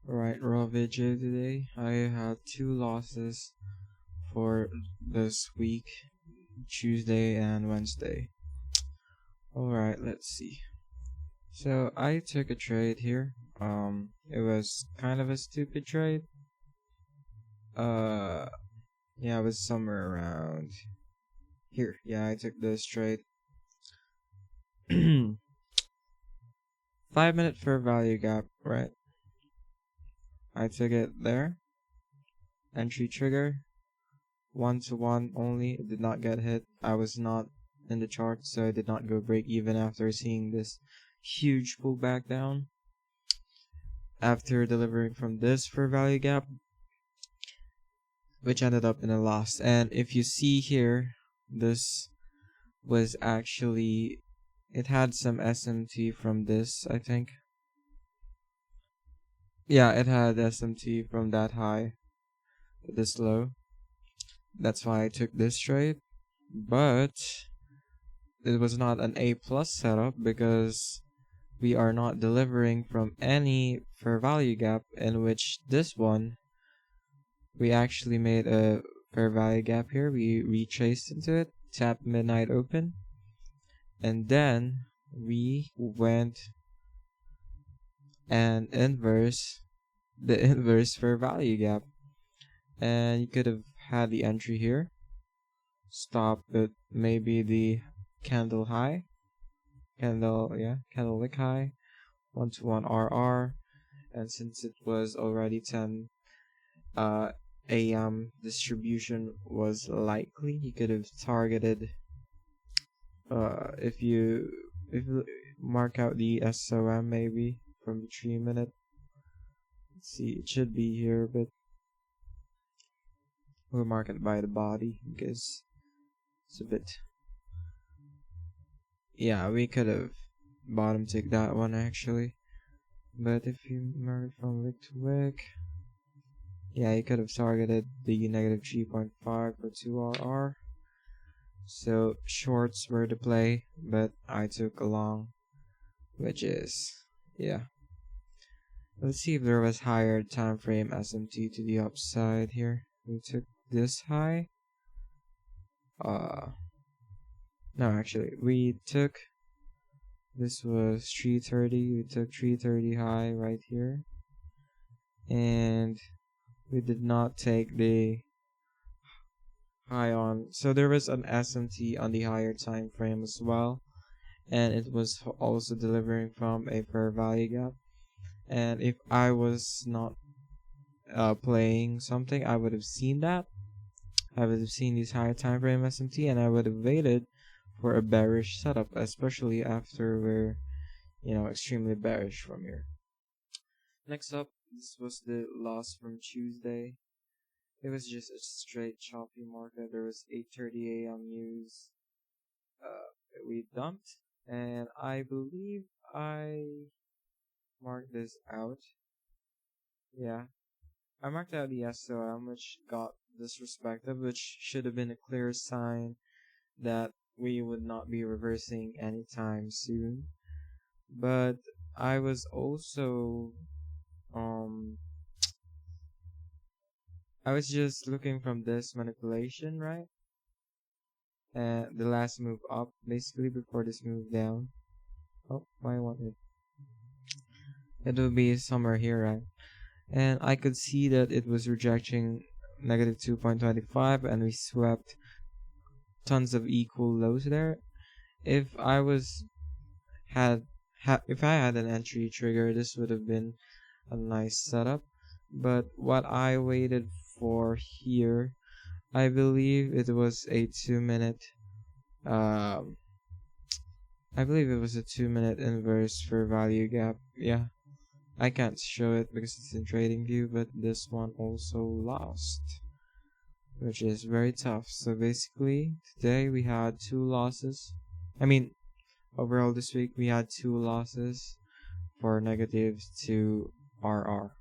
Right, raw video today. I had two losses for this week, Tuesday and Wednesday. Alright, let's see. So I took a trade here. It was kind of a stupid trade. Yeah, it was somewhere around here. Yeah, I took this trade. 5 minute fair value gap, right? I took it there. Entry trigger. 1-to-1 only. It did not get hit. I was not in the chart, so I did not go break even after seeing this huge pullback down. After delivering from this fair value gap, which ended up in a loss. And if you see here, this was actually, it had some SMT from this, I think. Yeah, it had SMT from that high to this low. That's why I took this trade. But it was not an A plus setup because we are not delivering from any fair value gap, in which this one we actually made a fair value gap here. We retraced into it, tapped midnight open, and then we went and inverse the inverse fair value gap. And you could have had the entry here, stop at maybe the candle high, candle wick high, 1-to-1 RR, and since it was already 10 AM, distribution was likely. You could have targeted if you mark out the SOM maybe from the 3 minute. Let's see, it should be here, but we'll mark it by the body because it's a bit. Yeah, we could have bottom tick that one actually, but if you mark it from wick to wick, yeah, you could have targeted the negative 3.5 for 2RR. So shorts were the play, but I took a long, which is, yeah. Let's see if there was higher time frame SMT to the upside here. We took this high. No, actually, we took, this was 330. We took 330 high right here, and we did not take the high on. So there was an SMT on the higher time frame as well, and it was also delivering from a fair value gap. And if I was not playing something, I would have seen that. I would have seen these higher time frame SMT, and I would have waited for a bearish setup, especially after we're, extremely bearish from here. Next up, this was the loss from Tuesday. It was just a straight choppy market. There was 8:30 AM news. We dumped, and I believe I marked this out. Yeah, I marked out the SOM, which got disrespected, which should have been a clear sign that we would not be reversing anytime soon. But I was also I was just looking from this manipulation, right? And the last move up, basically before this move down. Oh, why want it? It will be somewhere here, right? And I could see that it was rejecting negative 2.25, and we swept tons of equal lows there. If I was if I had an entry trigger, this would have been a nice setup. But what I waited for here, I believe it was a 2-minute. I believe it was a 2-minute inverse fair value gap. Yeah, I can't show it because it's in trading view, but this one also lost, which is very tough. So basically, today we had two losses. Overall this week we had two losses for negative 2 RR.